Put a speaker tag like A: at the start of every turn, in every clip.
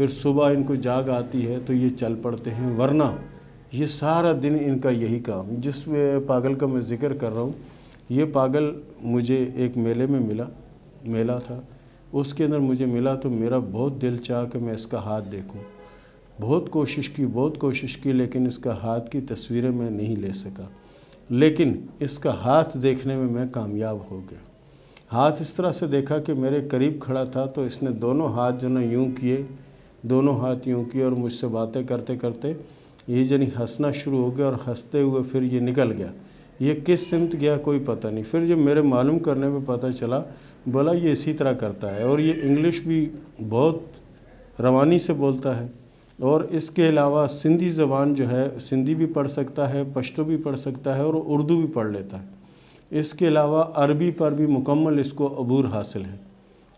A: پھر صبح ان کو جاگ آتی ہے تو یہ چل پڑتے ہیں، ورنہ یہ سارا دن ان کا یہی کام۔ جس پاگل کا میں ذکر کر رہا ہوں، یہ پاگل مجھے ایک میلے میں میلہ تھا، اس کے اندر مجھے ملا تو میرا بہت دل چاہا کہ میں اس کا ہاتھ دیکھوں۔ بہت کوشش کی لیکن اس کا ہاتھ کی تصویریں میں نہیں لے سکا، لیکن اس کا ہاتھ دیکھنے میں کامیاب ہو گیا۔ ہاتھ اس طرح سے دیکھا کہ میرے قریب کھڑا تھا تو اس نے دونوں ہاتھ یوں کیے، اور مجھ سے باتیں کرتے کرتے یہ ہنسنا شروع ہو گیا، اور ہنستے ہوئے پھر یہ نکل گیا۔ یہ کس سمت گیا کوئی پتہ نہیں۔ پھر جب میرے معلوم کرنے میں پتہ چلا، بولا یہ اسی طرح کرتا ہے، اور یہ انگلش بھی بہت روانی سے بولتا ہے، اور اس کے علاوہ سندھی زبان جو ہے، سندھی بھی پڑھ سکتا ہے، پشتو بھی پڑھ سکتا ہے، اور اردو بھی پڑھ لیتا ہے۔ اس کے علاوہ عربی پر بھی مکمل اس کو عبور حاصل ہے،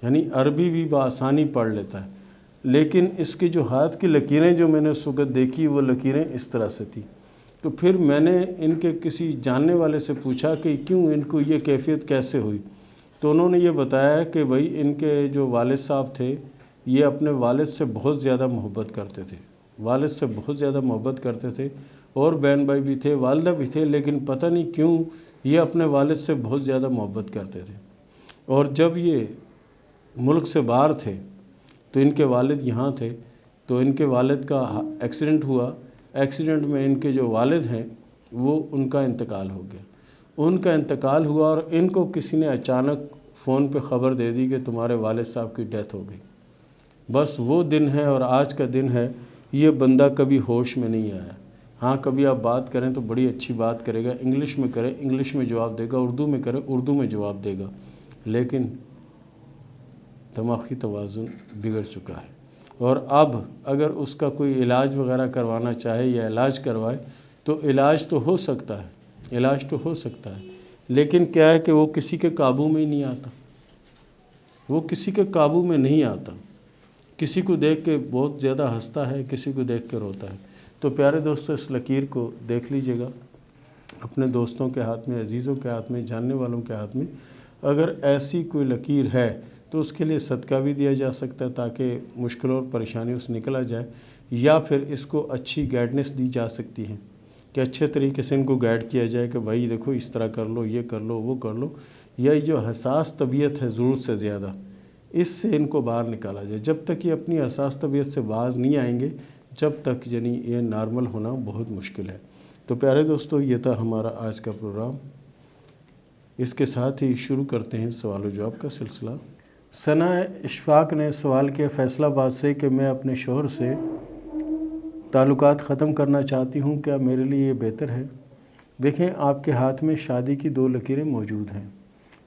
A: یعنی عربی بھی بآسانی پڑھ لیتا ہے۔ لیکن اس کے جو ہاتھ کی لکیریں جو میں نے اس وقت دیکھی، وہ لکیریں اس طرح سے تھی۔ تو پھر میں نے ان کے کسی جاننے والے سے پوچھا کہ کیوں ان کو یہ کیفیت کیسے ہوئی، تو انہوں نے یہ بتایا کہ بھائی ان کے جو والد صاحب تھے، یہ اپنے والد سے بہت زیادہ محبت کرتے تھے، اور بہن بھائی بھی تھے، والدہ بھی تھے، لیکن پتہ نہیں کیوں یہ اپنے والد سے بہت زیادہ محبت کرتے تھے۔ اور جب یہ ملک سے باہر تھے تو ان کے والد یہاں تھے، تو ان کے والد کا ایکسیڈنٹ ہوا۔ ایکسیڈنٹ میں ان کے جو والد ہیں ان کا انتقال ہوا، اور ان کو کسی نے اچانک فون پہ خبر دے دی کہ تمہارے والد صاحب کی ڈیتھ ہو گئی۔ بس وہ دن ہے اور آج کا دن ہے، یہ بندہ کبھی ہوش میں نہیں آیا۔ ہاں کبھی آپ بات کریں تو بڑی اچھی بات کرے گا، انگلش میں کریں انگلش میں جواب دے گا، اردو میں کریں اردو میں جواب دے گا، لیکن دماغی توازن بگڑ چکا ہے۔ اور اب اگر اس کا کوئی علاج وغیرہ کروانا چاہے یا علاج کروائے تو علاج تو ہو سکتا ہے، لیکن کیا ہے کہ وہ کسی کے قابو میں ہی نہیں آتا۔ کسی کو دیکھ کے بہت زیادہ ہنستا ہے، کسی کو دیکھ کے روتا ہے۔ تو پیارے دوستو، اس لکیر کو دیکھ لیجئے گا اپنے دوستوں کے ہاتھ میں، عزیزوں کے ہاتھ میں، جاننے والوں کے ہاتھ میں۔ اگر ایسی کوئی لکیر ہے تو اس کے لیے صدقہ بھی دیا جا سکتا ہے تاکہ مشکل اور پریشانیوں سے نکلا جائے، یا پھر اس کو اچھی گائیڈنس دی جا سکتی ہے کہ اچھے طریقے سے ان کو گائیڈ کیا جائے کہ بھائی دیکھو اس طرح کر لو، یہ کر لو، وہ کر لو، یا یہ جو حساس طبیعت ہے ضرورت سے زیادہ، اس سے ان کو باہر نکالا جائے۔ جب تک یہ اپنی حساس طبیعت سے باہر نہیں آئیں گے، جب تک یہ نارمل ہونا بہت مشکل ہے۔ تو پیارے دوستو، یہ تھا ہمارا آج کا پروگرام۔ اس کے ساتھ ہی شروع کرتے ہیں سوال و جواب کا سلسلہ۔ ثنا اشفاق نے سوال کیا فیصل آباد سے کہ میں اپنے شوہر سے تعلقات ختم کرنا چاہتی ہوں، کیا میرے لیے یہ بہتر ہے؟ دیکھیں، آپ کے ہاتھ میں شادی کی 2 لکیریں موجود ہیں،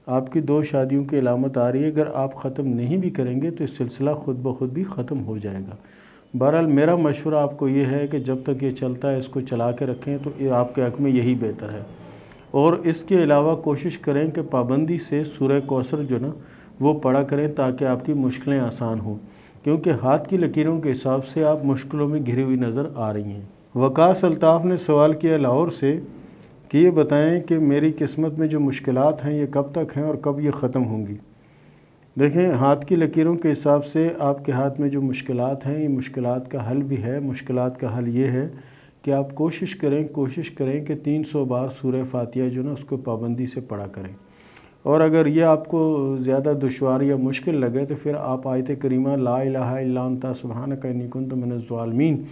A: آپ کی 2 شادیوں کی علامت آ رہی ہے۔ اگر آپ ختم نہیں بھی کریں گے تو اس سلسلہ خود بخود بھی ختم ہو جائے گا۔ بہرحال میرا مشورہ آپ کو یہ ہے کہ جب تک یہ چلتا ہے اس کو چلا کے رکھیں، تو یہ آپ کے حق میں یہی بہتر ہے۔ اور اس کے علاوہ کوشش کریں کہ پابندی سے سورہ کوثر وہ پڑھا کریں تاکہ آپ کی مشکلیں آسان ہوں، کیونکہ ہاتھ کی لکیروں کے حساب سے آپ مشکلوں میں گھری ہوئی نظر آ رہی ہیں۔ وقاص الطاف نے سوال کیا لاہور سے کہ یہ بتائیں کہ میری قسمت میں جو مشکلات ہیں یہ کب تک ہیں اور کب یہ ختم ہوں گی؟ دیکھیں، ہاتھ کی لکیروں کے حساب سے آپ کے ہاتھ میں جو مشکلات ہیں، یہ مشکلات کا حل بھی ہے۔ مشکلات کا حل یہ ہے کہ آپ کوشش کریں کہ 300 بار سورہ فاتحہ اس کو پابندی سے پڑھا کریں۔ اور اگر یہ آپ کو زیادہ دشوار یا مشکل لگے تو پھر آپ آیت کریمہ لا الہ الا انت سبحانک انی کنت من الظالمین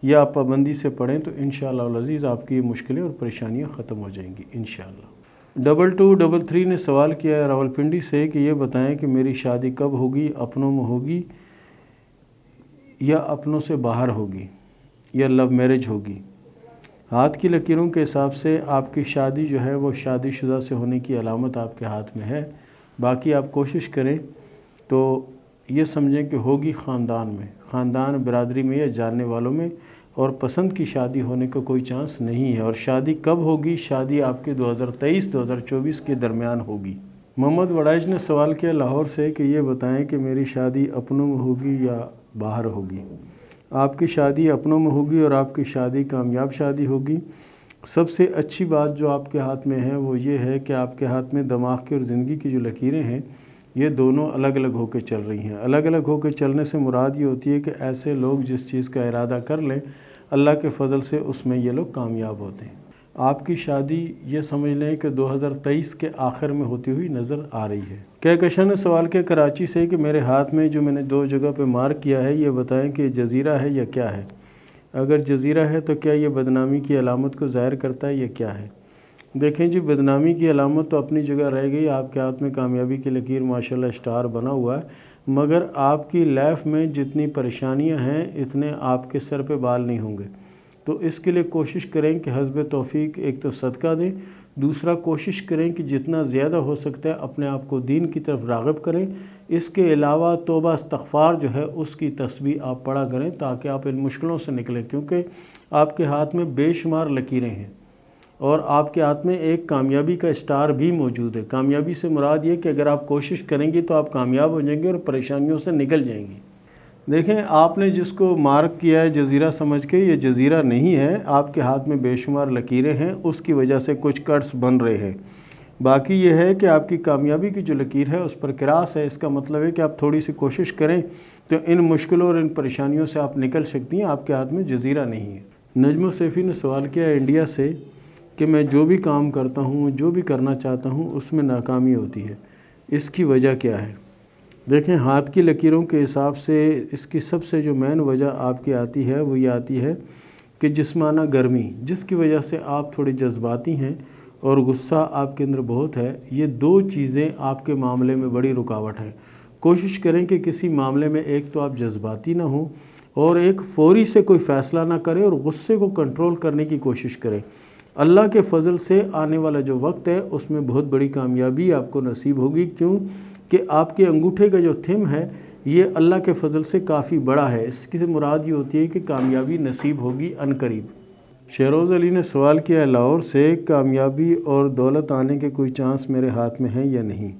A: یہ آپ پابندی سے پڑھیں تو انشاءاللہ العزیز آپ کی یہ مشکلیں اور پریشانیاں ختم ہو جائیں گی انشاءاللہ۔ 2233 نے سوال کیا ہے راولپنڈی سے کہ یہ بتائیں کہ میری شادی کب ہوگی، اپنوں میں ہوگی یا اپنوں سے باہر ہوگی یا لو میرج ہوگی؟ ہاتھ کی لکیروں کے حساب سے آپ کی شادی جو ہے وہ شادی شدہ سے ہونے کی علامت آپ کے ہاتھ میں ہے۔ باقی آپ کوشش کریں تو یہ سمجھیں کہ ہوگی خاندان برادری میں یا جاننے والوں میں، اور پسند کی شادی ہونے کا کوئی چانس نہیں ہے۔ اور شادی کب ہوگی؟ شادی آپ کے 2023-2024 کے درمیان ہوگی۔ محمد وڑائج نے سوال کیا لاہور سے کہ یہ بتائیں کہ میری شادی اپنوں میں ہوگی یا باہر ہوگی؟ آپ کی شادی اپنوں میں ہوگی اور آپ کی شادی کامیاب شادی ہوگی۔ سب سے اچھی بات جو آپ کے ہاتھ میں ہے وہ یہ ہے کہ آپ کے ہاتھ میں دماغ کی اور زندگی کی جو لکیریں ہیں یہ دونوں الگ الگ ہو کے چل رہی ہیں۔ الگ الگ ہو کے چلنے سے مراد یہ ہوتی ہے کہ ایسے لوگ جس چیز کا ارادہ کر لیں اللہ کے فضل سے اس میں یہ لوگ کامیاب ہوتے ہیں۔ آپ کی شادی یہ سمجھ لیں کہ 2023 کے آخر میں ہوتی ہوئی نظر آ رہی ہے۔ کہکشاں نے سوال کیا کراچی سے کہ میرے ہاتھ میں جو میں نے 2 جگہ پہ مارک کیا ہے یہ بتائیں کہ یہ جزیرہ ہے یا کیا ہے؟ اگر جزیرہ ہے تو کیا یہ بدنامی کی علامت کو ظاہر کرتا ہے یا کیا ہے؟ دیکھیں جی، بدنامی کی علامت تو اپنی جگہ رہ گئی، آپ کے ہاتھ میں کامیابی کی لکیر ماشاءاللہ اسٹار بنا ہوا ہے، مگر آپ کی لائف میں جتنی پریشانیاں ہیں اتنے آپ کے سر پہ بال نہیں ہوں گے۔ تو اس کے لیے کوشش کریں کہ حسب توفیق ایک تو صدقہ دیں، دوسرا کوشش کریں کہ جتنا زیادہ ہو سکتا ہے اپنے آپ کو دین کی طرف راغب کریں۔ اس کے علاوہ توبہ استغفار جو ہے اس کی تسبیح آپ پڑھا کریں تاکہ آپ ان مشکلوں سے نکلیں، کیونکہ آپ کے ہاتھ میں بے شمار لکیریں ہیں اور آپ کے ہاتھ میں ایک کامیابی کا اسٹار بھی موجود ہے۔ کامیابی سے مراد یہ کہ اگر آپ کوشش کریں گے تو آپ کامیاب ہو جائیں گے اور پریشانیوں سے نکل جائیں گے۔ دیکھیں، آپ نے جس کو مارک کیا ہے جزیرہ سمجھ کے، یہ جزیرہ نہیں ہے، آپ کے ہاتھ میں بے شمار لکیریں ہیں، اس کی وجہ سے کچھ کٹس بن رہے ہیں۔ باقی یہ ہے کہ آپ کی کامیابی کی جو لکیر ہے اس پر کراس ہے، اس کا مطلب ہے کہ آپ تھوڑی سی کوشش کریں تو ان مشکلوں اور ان پریشانیوں سے آپ نکل سکتی ہیں، آپ کے ہاتھ میں جزیرہ نہیں ہے۔ نجم السیفی نے سوال کیا ہے انڈیا سے کہ میں جو بھی کام کرتا ہوں، جو بھی کرنا چاہتا ہوں اس میں ناکامی ہوتی ہے، اس کی وجہ کیا ہے؟ دیکھیں، ہاتھ کی لکیروں کے حساب سے اس کی سب سے جو مین وجہ آپ کی آتی ہے وہ یہ آتی ہے کہ جسمانہ گرمی، جس کی وجہ سے آپ تھوڑے جذباتی ہیں اور غصہ آپ کے اندر بہت ہے۔ یہ 2 چیزیں آپ کے معاملے میں بڑی رکاوٹ ہیں۔ کوشش کریں کہ کسی معاملے میں ایک تو آپ جذباتی نہ ہوں اور ایک فوری سے کوئی فیصلہ نہ کریں اور غصے کو کنٹرول کرنے کی کوشش کریں۔ اللہ کے فضل سے آنے والا جو وقت ہے اس میں بہت بڑی کامیابی آپ کو نصیب ہوگی، کیوں کہ آپ کے انگوٹھے کا جو تھم ہے یہ اللہ کے فضل سے کافی بڑا ہے۔ اس کی مراد یہ ہوتی ہے کہ کامیابی نصیب ہوگی عنقریب۔ شہروز علی نے سوال کیا ہے لاہور سے، کامیابی اور دولت آنے کے کوئی چانس میرے ہاتھ میں ہیں یا نہیں؟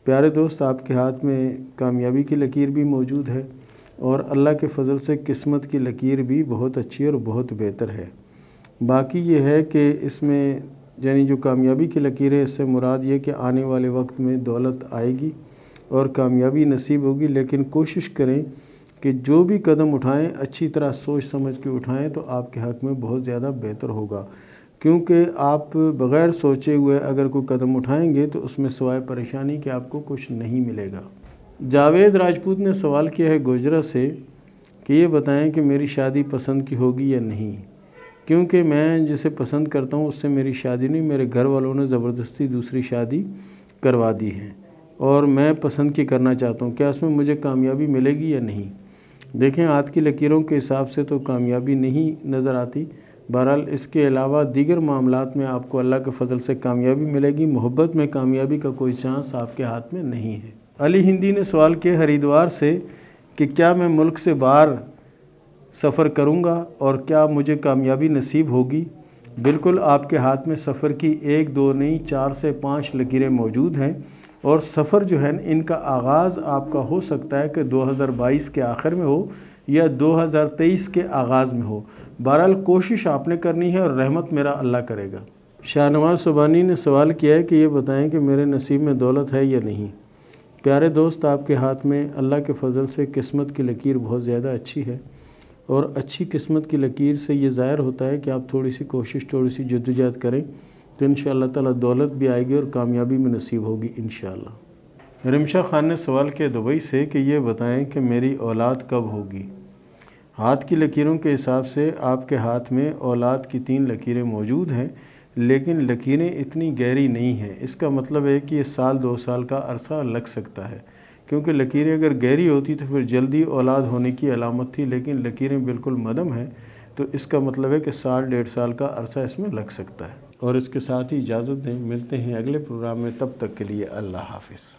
A: پیارے دوست، آپ کے ہاتھ میں کامیابی کی لکیر بھی موجود ہے اور اللہ کے فضل سے قسمت کی لکیر بھی بہت اچھی اور بہت بہتر ہے۔ باقی یہ ہے کہ اس میں یعنی جو کامیابی کی لکیر ہے اس سے مراد یہ کہ آنے والے وقت میں دولت آئے گی اور کامیابی نصیب ہوگی، لیکن کوشش کریں کہ جو بھی قدم اٹھائیں اچھی طرح سوچ سمجھ کے اٹھائیں تو آپ کے حق میں بہت زیادہ بہتر ہوگا، کیونکہ آپ بغیر سوچے ہوئے اگر کوئی قدم اٹھائیں گے تو اس میں سوائے پریشانی کہ آپ کو کچھ نہیں ملے گا۔ جاوید راجپوت نے سوال کیا ہے گوجرا سے کہ یہ بتائیں کہ میری شادی پسند کی ہوگی یا نہیں، کیونکہ میں جسے پسند کرتا ہوں اس سے میری شادی نہیں، میرے گھر والوں نے زبردستی دوسری شادی کروا دی ہے اور میں پسند کی کرنا چاہتا ہوں، کیا اس میں مجھے کامیابی ملے گی یا نہیں؟ دیکھیں، ہاتھ کی لکیروں کے حساب سے تو کامیابی نہیں نظر آتی، بہرحال اس کے علاوہ دیگر معاملات میں آپ کو اللہ کے فضل سے کامیابی ملے گی، محبت میں کامیابی کا کوئی چانس آپ کے ہاتھ میں نہیں ہے۔ علی ہندی نے سوال کیا ہریدوار سے کہ کیا میں ملک سے باہر سفر کروں گا اور کیا مجھے کامیابی نصیب ہوگی؟ بالکل، آپ کے ہاتھ میں سفر کی 1 2 نہیں 4 سے 5 لکیریں موجود ہیں اور سفر جو ہے ان کا آغاز آپ کا ہو سکتا ہے کہ 2022 کے آخر میں ہو یا 2023 کے آغاز میں ہو۔ بہرحال کوشش آپ نے کرنی ہے اور رحمت میرا اللہ کرے گا۔ شاہ نواز سبحانی نے سوال کیا ہے کہ یہ بتائیں کہ میرے نصیب میں دولت ہے یا نہیں؟ پیارے دوست، آپ کے ہاتھ میں اللہ کے فضل سے قسمت کی لکیر بہت زیادہ اچھی ہے اور اچھی قسمت کی لکیر سے یہ ظاہر ہوتا ہے کہ آپ تھوڑی سی کوشش، تھوڑی سی جدوجہد کریں تو انشاءاللہ تعالی دولت بھی آئے گی اور کامیابی میں نصیب ہوگی انشاءاللہ۔ رمشا خان نے سوال کیا دبئی سے کہ یہ بتائیں کہ میری اولاد کب ہوگی؟ ہاتھ کی لکیروں کے حساب سے آپ کے ہاتھ میں اولاد کی 3 لکیریں موجود ہیں، لیکن لکیریں اتنی گہری نہیں ہیں۔ اس کا مطلب ہے کہ یہ 1 2 سال کا عرصہ لگ سکتا ہے، کیونکہ لکیریں اگر گہری ہوتی تو پھر جلدی اولاد ہونے کی علامت تھی، لیکن لکیریں بالکل مدھم ہیں تو اس کا مطلب ہے کہ 1 1.5 سال کا عرصہ اس میں لگ سکتا ہے۔ اور اس کے ساتھ ہی اجازت دیں، ملتے ہیں اگلے پروگرام میں، تب تک کے لیے اللہ حافظ۔